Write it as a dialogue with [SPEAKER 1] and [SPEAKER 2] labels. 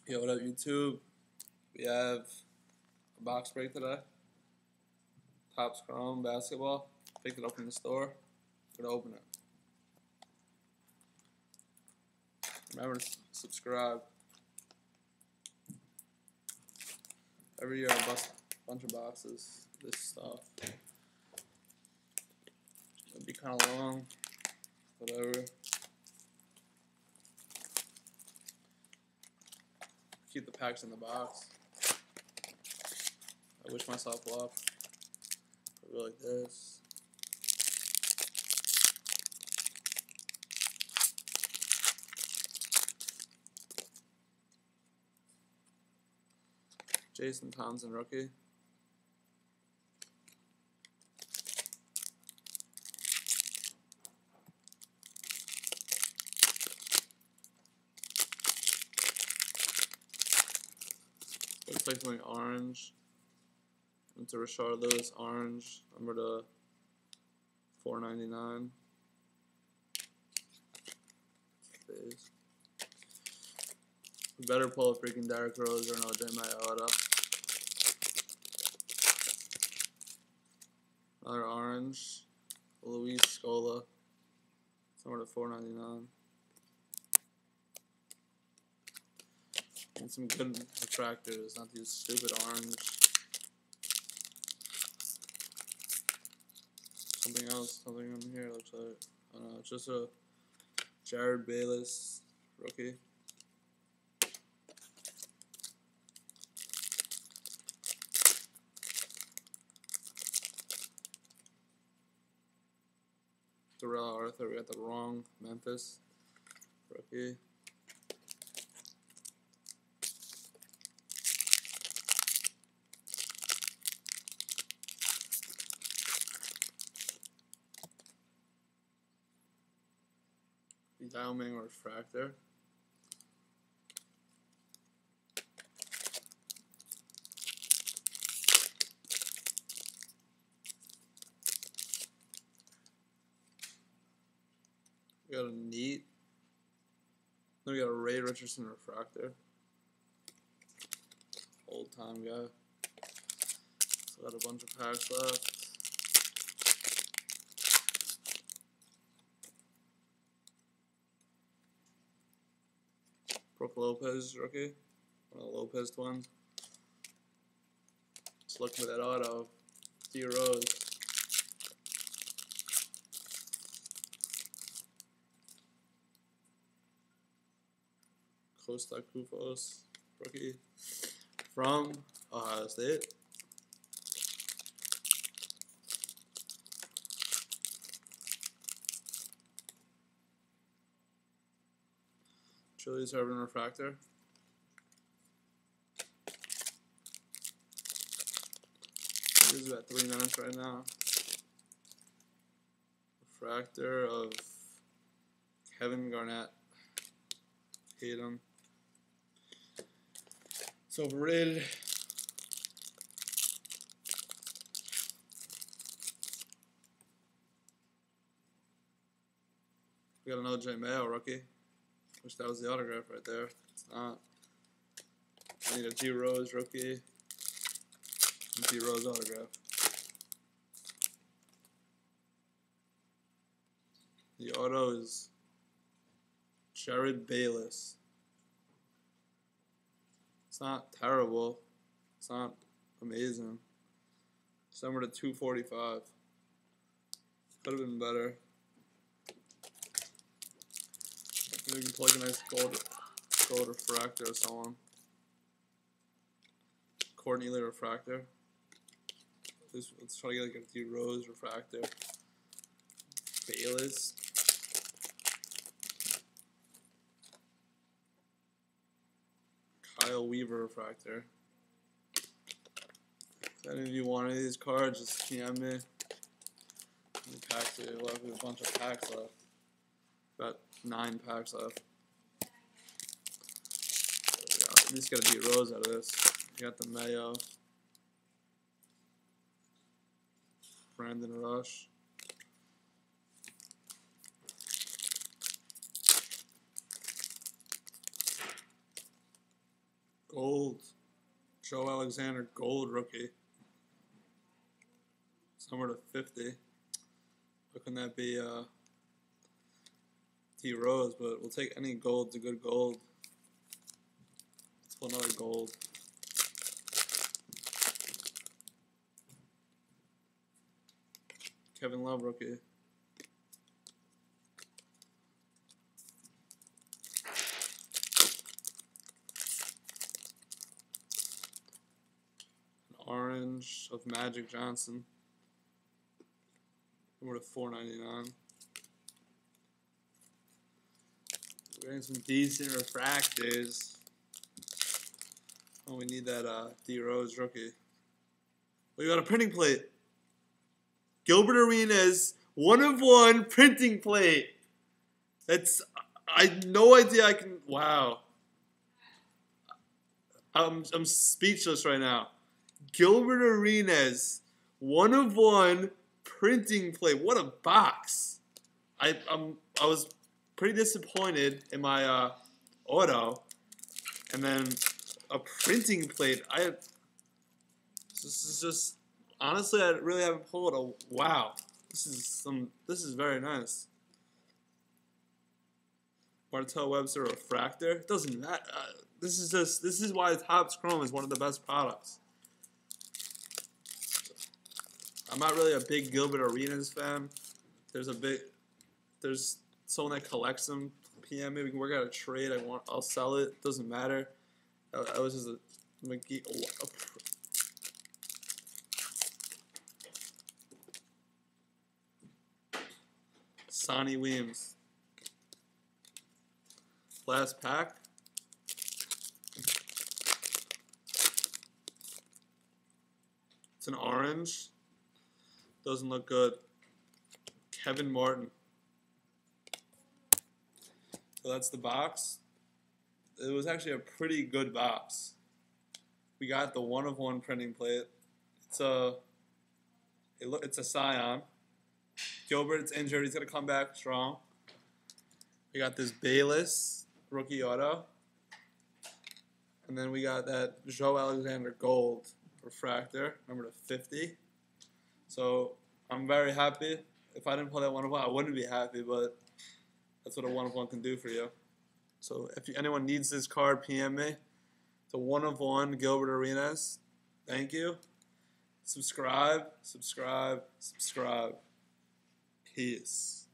[SPEAKER 1] Yo, what up, YouTube? We have a box break today. Topps Chrome basketball. Picked it up in the store. Gonna open it. Remember to subscribe. Every year I bust a bunch of boxes. This stuff. It'll be kind of long. Whatever. Keep the packs in the box. I wish myself luck. Put it like this. Jason Thompson rookie. Looks like something orange. Into Rashard Lewis orange. Number to $4.99. We better pull a freaking Derrick Rose or an OJ Mayotta. Another orange. Luis Scola. Somewhere to $4.99. And some good refractors, not these stupid orange. Something else, something in here looks like. I don't know, it's just a Jared Bayless rookie. Terrell Arthur, we got the wrong Memphis rookie. Yao Ming refractor. We got a neat. Then we got a Ray Richardson refractor. Old time guy. Still got a bunch of packs left. Brook Lopez rookie. One of the Lopez twins. Just looking for that auto. D Rose. Costa Kufos rookie from Ohio State. Julius Urban refractor. This is about 3 minutes right now. Refractor of Kevin Garnett. Hate him. It's overrated. We got an OJ Mayo rookie. Wish that was the autograph right there. It's not. I need a G Rose rookie. G Rose autograph. The auto is Jared Bayless. It's not terrible. It's not amazing. Somewhere to $245. Could have been better. Maybe we can plug a nice gold refractor or someone. Courtney Lee refractor. Let's try to get like a D Rose refractor. Bayless. Kyle Weaver refractor. If any of you want any of these cards, just PM me. The packs are left with a bunch of packs left. About 9 packs left. At least got a D Rose out of this. You got the Mayo. Brandon Rush. Gold. Joe Alexander Gold rookie. Somewhere to 50. How can that be T Rose? But we'll take any gold. It's a good gold. Let's pull another gold. Kevin Love rookie. Orange of Magic Johnson. We're at $4.99. We're getting some decent refractors. Oh, we need that D Rose rookie. We got a printing plate. Gilbert Arenas, 1/1 printing plate. That's, I had no idea I can. Wow. I'm speechless right now. Gilbert Arenas, 1/1 printing plate. What a box! I was pretty disappointed in my auto, and then a printing plate. This is just honestly, I really haven't pulled a wow. This is very nice. Martell Webster refractor. It doesn't matter. This is why Topps Chrome is one of the best products. I'm not really a big Gilbert Arenas fan. There's someone that collects them. PM, maybe we can work out a trade. I'll sell it. Doesn't matter. I was just a Sonny Weems. Last pack. It's an orange. Doesn't look good. Kevin Martin. So that's the box. It was actually a pretty good box. We got the 1/1 printing plate. It's a Scion. Gilbert's injured. He's gonna come back strong. We got this Bayless rookie auto, and then we got that Joe Alexander Gold refractor, number to 50. So I'm very happy. If I didn't pull that 1/1, I wouldn't be happy, but that's what a 1/1 can do for you. So if anyone needs this card, PM me. It's a 1/1 Gilbert Arenas. Thank you. Subscribe. Peace.